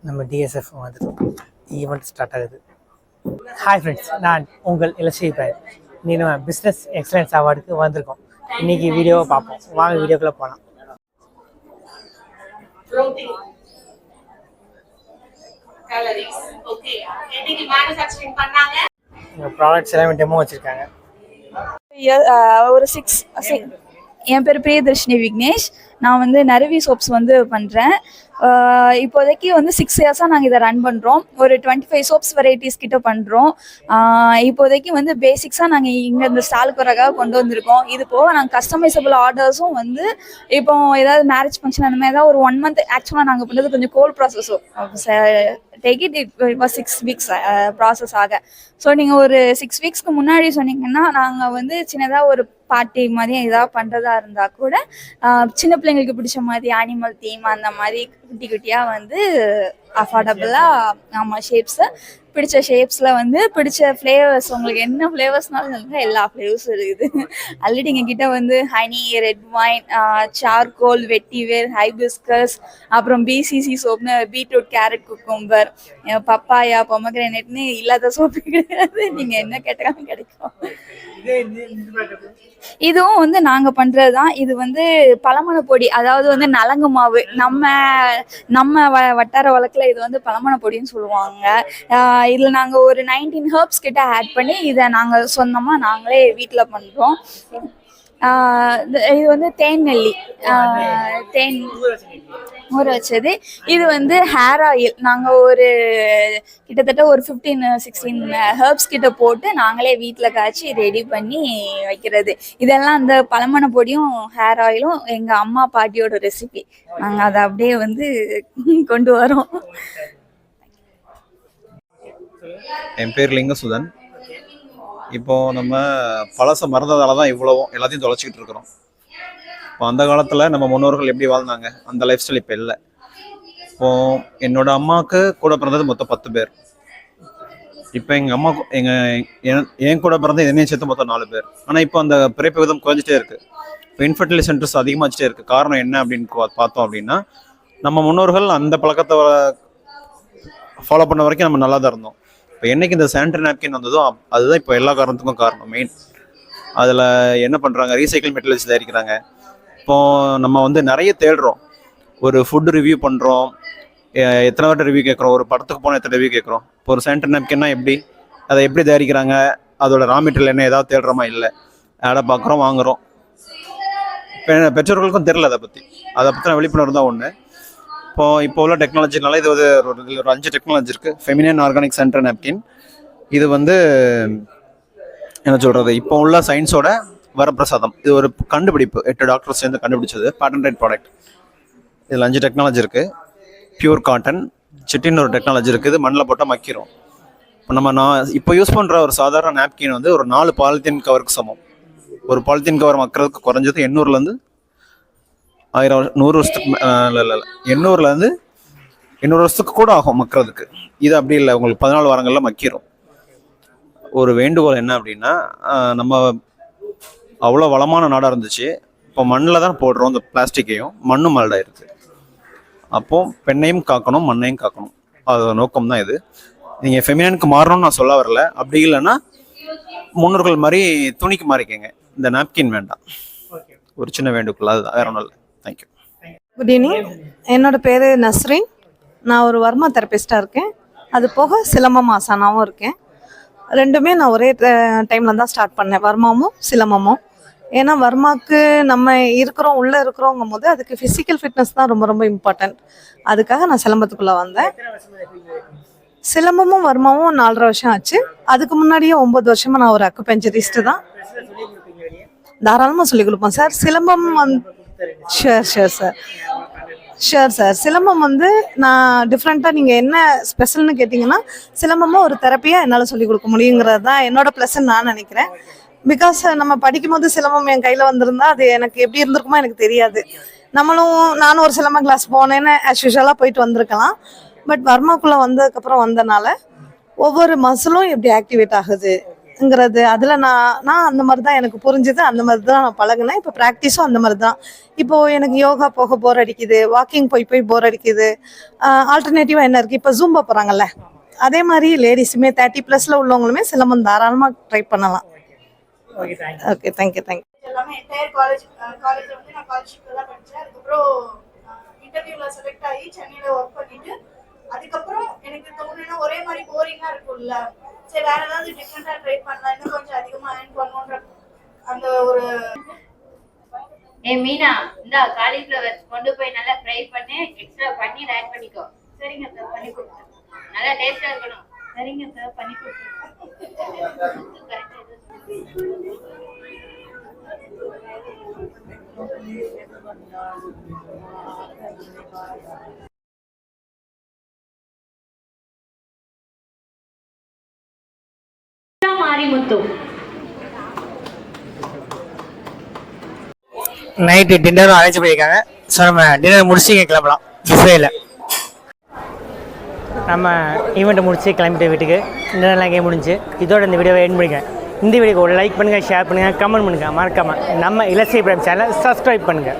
நம்ம டிஎஸ்எஃப் வந்துட்டோம். Event start ஆகுது. ஹாய் ஃப்ரெண்ட்ஸ், நான் உங்கள் இலட்சிய பேர். நீ நம்ம பிஸ்னஸ் எக்ஸலன்ஸ் அவார்டுக்கு வந்திருக்கோம். இன்னைக்கு வீடியோவை பார்ப்போம். வாங்க வீடியோக்குள்ளே போகலாம். ப்ராடக்ட்ஸ் எல்லாமே டெமோ வச்சுருக்காங்க. ஒரு 6 என் பேர் பிரியதர்ஷினி விக்னேஷ். நான் வந்து நரவி சோப்ஸ் வந்து பண்ணுறேன். இப்போதைக்கு வந்து 6 இயர்ஸாக நாங்கள் இதை ரன் பண்ணுறோம். ஒரு 25 சோப்ஸ் வெரைட்டிஸ் கிட்ட பண்ணுறோம். இப்போதைக்கு வந்து பேசிக்ஸாக நாங்கள் இங்கே இந்த ஸ்டாலுக்கு வரக்காக கொண்டு வந்திருக்கோம். இது போக நாங்கள் கஸ்டமைசபிள் ஆர்டர்ஸும் வந்து இப்போ ஏதாவது மேரேஜ் ஃபங்க்ஷன் அந்த மாதிரி ஏதாவது ஒரு 1 மந்த் ஆக்சுவலாக நாங்கள் பண்ணுறது கொஞ்சம் கோல்ட் ப்ராசஸும் டேக் இட் 6 வீக்ஸ் ப்ராசஸ் ஆக. ஸோ நீங்கள் ஒரு 6 வீக்ஸ்க்கு முன்னாடி சொன்னீங்கன்னா நாங்கள் வந்து சின்னதாக ஒரு பார்ட்டி மாதிரி ஏதாவது பண்ணுறதா இருந்தால் கூட சின்ன பிள்ளைங்களுக்கு பிடிச்ச மாதிரி அனிமல் தீம் அந்த மாதிரி குட்டி குட்டியாக வந்து அஃபோர்டபுளாக நம்ம ஷேப்ஸை பிடிச்ச ஷேப்ஸில் வந்து பிடிச்ச ஃப்ளேவர்ஸ் உங்களுக்கு என்ன ஃப்ளேவர்ஸ்னாலும் சொல்லுங்க, எல்லா ஃப்ளேவர்ஸும் இருக்குது. ஆல்ரெடி எங்ககிட்ட வந்து ஹனி, ரெட் வைன், சார்கோல், வெட்டிவேர், ஹைபிஸ்கஸ், அப்புறம் பிசிசி சோப்னு பீட்ரூட், கேரட், குக்கும்பர், பப்பாயா, பொமக்ரேனேட்னு இல்லாத சோப்பு கிடையாது. நீங்கள் என்ன கேட்டாலும் கிடைக்கும். இதுவும் வந்து நாங்கள் பண்ணுறது தான். இது வந்து பழமண பொடி, அதாவது வந்து நலங்கு மாவு. நம்ம வட்டார வழக்கில் இது வந்து பழமண பொடின்னு சொல்லுவாங்க. இதில் நாங்கள் ஒரு 19 ஹெர்ப்ஸ் கிட்ட ஆட் பண்ணி இதை நாங்கள் சொந்தமாக நாங்களே வீட்டில் பண்ணுறோம். இது வந்து தேன் நெல்லி, தேன் ஊற வச்சது. இது வந்து ஹேர் ஆயில். நாங்கள் ஒரு கிட்டத்தட்ட ஒரு 15-16 ஹெர்ப்ஸ் கிட்ட போட்டு நாங்களே வீட்டில் காய்ச்சி ரெடி பண்ணி வைக்கிறது. இதெல்லாம் அந்த பழமண பொடியும் ஹேர் ஆயிலும் எங்கள் அம்மா பாட்டியோட ரெசிபி. நாங்கள் அதை அப்படியே வந்து கொண்டு வரோம். என் பேர் லிங்கசுதன். இப்போது நம்ம பழசை மறந்ததால தான் இவ்வளவும் எல்லாத்தையும் தொலைச்சிக்கிட்டு இருக்கிறோம். இப்போ அந்த காலத்தில் நம்ம முன்னோர்கள் எப்படி வாழ்ந்தாங்க, அந்த லைஃப் ஸ்டைல் இப்போ இல்லை. இப்போது என்னோடய அம்மாவுக்கு கூட பிறந்தது மொத்தம் 10 பேர். இப்போ எங்கள் அம்மா என் கூட பிறந்த என்னையும் சேர்த்து மொத்தம் 4 பேர். ஆனால் இப்போ அந்த பிறப்பு விதம் குறைஞ்சிட்டே இருக்குது. இப்போ இன்ஃபர்டிலிட்டி சென்டர்ஸ் அதிகமாகிட்டே இருக்குது. காரணம் என்ன அப்படின்னு பார்த்தோம் அப்படின்னா, நம்ம முன்னோர்கள் அந்த பழக்கத்தை ஃபாலோ பண்ண வரைக்கும் நம்ம நல்லா தான் இருந்தோம். இப்போ என்றைக்கு இந்த சானிடரி நாப்கின் வந்ததோ அதுதான் இப்போ எல்லா காரணத்துக்கும் காரணம். மெயின் அதில் என்ன பண்ணுறாங்க, ரீசைக்கிள் மெட்டீரியல்ஸ் தயாரிக்கிறாங்க. இப்போது நம்ம வந்து நிறைய தேடுறோம். ஒரு ஃபுட்டு ரிவ்யூ பண்ணுறோம், எத்தனை வாட்டி ரிவ்யூ கேட்குறோம், ஒரு படத்துக்கு போனால் எத்தனை ரிவ்யூ கேட்குறோம். இப்போ ஒரு சானிடரி நாப்கின்னா அதை எப்படி தயாரிக்கிறாங்க, அதோட ரா மெட்டீரியல் என்ன, ஏதாவது தேடுறோமா? இல்லை, ஆடை பார்க்குறோம், வாங்குகிறோம். பெற்றோர்களுக்கும் தெரில அதை பற்றின விழிப்புணர்வு தான் ஒன்று. இப்போ உள்ள டெக்னாலஜினால இது ஒரு 5 டெக்னாலஜி இருக்குது. Feminine organic sanitary napkin. இது வந்து என்ன சொல்கிறது, இப்போ உள்ள சயின்ஸோட வரப்பிரசாதம். இது ஒரு கண்டுபிடிப்பு. 8 டாக்டர்ஸ் சேர்ந்து கண்டுபிடிச்சது. Patent product. இதில் 5 டெக்னாலஜி இருக்குது. பியூர் காட்டன், சிட்டின்னு ஒரு டெக்னாலஜி இருக்குது. மண்ணில் போட்டால் மக்கிரும். இப்போ நான் இப்போ யூஸ் பண்ணுற ஒரு சாதாரண நாப்கின் வந்து ஒரு 4 பாலித்தீன் கவருக்கு சமம். ஒரு பாலித்தீன் கவர் மக்கிறதுக்கு குறைஞ்சது 800 வருஷத்துக்கு 800 வருஷத்துக்கு கூட ஆகும் மக்கிறதுக்கு. இது அப்படி இல்லை, உங்களுக்கு 14 வாரங்களில் மக்கிரும். ஒரு வேண்டுகோள் என்ன அப்படின்னா, நம்ம அவ்வளோ வளமான நாடாக இருந்துச்சு. இப்போ மண்ணில் தான் போடுறோம் இந்த பிளாஸ்டிக்கையும். மண்ணும் மல்டாயிருது. அப்போது பெண்ணையும் காக்கணும், மண்ணையும் காக்கணும். அதோட நோக்கம் தான் இது. நீங்கள் ஃபெமினனுக்கு மாறணும்னு நான் சொல்ல வரல. அப்படி இல்லைன்னா முன்னோர்கள் மாதிரி துணிக்கு மாறிக்கங்க. இந்த நாப்கின் வேண்டாம். ஒரு சின்ன வேண்டுகோள், அதுதான், வேற ஒன்றும் இல்லை. தேங்க்யூ. Good evening. என்னோட பேர் நஸ்ரீன். நான் ஒரு வர்மா தெரபிஸ்டாக இருக்கேன். அது போக சிலம்பம் ஆசானாவும் இருக்கேன். ரெண்டுமே நான் ஒரே டைமில் தான் ஸ்டார்ட் பண்ணேன், வர்மாவும் சிலம்பமும். ஏன்னா வர்மாவுக்கு நம்ம உள்ளே இருக்கிறோங்கும் போது அதுக்கு ஃபிசிக்கல் ஃபிட்னஸ் தான் ரொம்ப ரொம்ப இம்பார்ட்டன்ட். அதுக்காக நான் சிலம்பத்துக்குள்ளே வந்தேன். சிலம்பமும் வர்மாவும் 4.5 வருஷம் ஆச்சு. அதுக்கு முன்னாடியே 9 வருஷமாக நான் ஒரு அக்குபஞ்சரிஸ்ட்டு தான். தாராளமாக சொல்லிக் கொடுப்போம் sir. Silambam sure sir. Silambam வந்து நான் டிஃப்ரெண்ட்டாக, நீங்கள் என்ன ஸ்பெஷல்னு கேட்டிங்கன்னா, சிலம்பமும் ஒரு தெரப்பியாக என்னால் சொல்லிக் கொடுக்க முடியுங்கிறது தான் என்னோட ப்ளஸ்ன்னு நான் நினைக்கிறேன். பிகாஸ் நம்ம படிக்கும்போது சிலம்பம் என் கையில் வந்திருந்தா அது எனக்கு எப்படி இருந்திருக்குமோ எனக்கு தெரியாது. நானும் ஒரு சிலம்பம் கிளாஸ் போனேன்னு ஆஸ் யூஷுவலாக போயிட்டு வந்திருக்கலாம். பட் வர்மாக்குள்ளே வந்ததுக்கப்புறம் வந்தனால ஒவ்வொரு மசிலும் எப்படி ஆக்டிவேட் ஆகுது, ங்கிறது அதில் நான் அந்த மாதிரி தான் எனக்கு புரிஞ்சுது, அந்த மாதிரி தான் நான் பழகினேன். இப்போ ப்ராக்டிஸும் அந்த மாதிரி தான். இப்போது எனக்கு யோகா போக போர் அடிக்குது, வாக்கிங் போய் போர் அடிக்குது. ஆல்டர்னேட்டிவாக என்ன இருக்குது, இப்போ ஜூம்பா போகிறாங்கல்ல, அதே மாதிரி லேடிஸுமே 30+ உள்ளவங்களுமே சிலம்பம் தாராளமாக ட்ரை பண்ணலாம். Okay thank you. Okay, thank you. எல்லாமே என்டையர் காலேஜ்ல வந்து நான் காலேஜ்ல தான் படித்தேன். அதுக்கப்புறம் இன்டர்வியூவில் செலக்ட் ஆகி சென்னையில் ஒர்க் பண்ணிட்டு அதுக்கப்புறம் எனக்கு தோணுன்னா ஒரே மாதிரி போரிங்காக இருக்கும்ல, சரி வேற ஏதாவது டிஃப்ரெண்டாக ட்ரை பண்ணலாம், இன்னும் கொஞ்சம் அதிகமாக ஏர்ன் பண்ணணுன்ற அந்த ஒரு மீனா இந்த காலிஃப்ளவர் கொண்டு போய் நல்லா ஃப்ரை பண்ணி எக்ஸ்ட்ரா பன்னீர் ஆட் பண்ணிக்கோ. சரிங்க சார் பண்ணி கொடுத்தேன். நல்லா டேஸ்டா இருக்கணும். சரிங்க சார் பண்ணி கொடுத்தேன். மாரிமுத்து நைட்டு டின்னரும் அரேஞ்ச் பண்ணியிருக்காங்க. ஸோ நம்ம டின்னர் முடிச்சு இங்கே கிளம்பலாம். பிஃபேல நம்ம ஈவெண்ட்டை முடிச்சு கிளம்பிட்டு வீட்டுக்கு. டின்னர்லாம் இங்கே முடிஞ்சு இதோட இந்த வீடியோவை எண்ட் பண்ணிக்கிறேன். இந்த வீடியோக்கு ஒரு லைக் பண்ணுங்கள், ஷேர் பண்ணுங்கள், கமெண்ட் பண்ணுங்கள். மறக்காமல் நம்ம இலசை பிரைம் சேனலை சப்ஸ்கிரைப் பண்ணுங்கள்.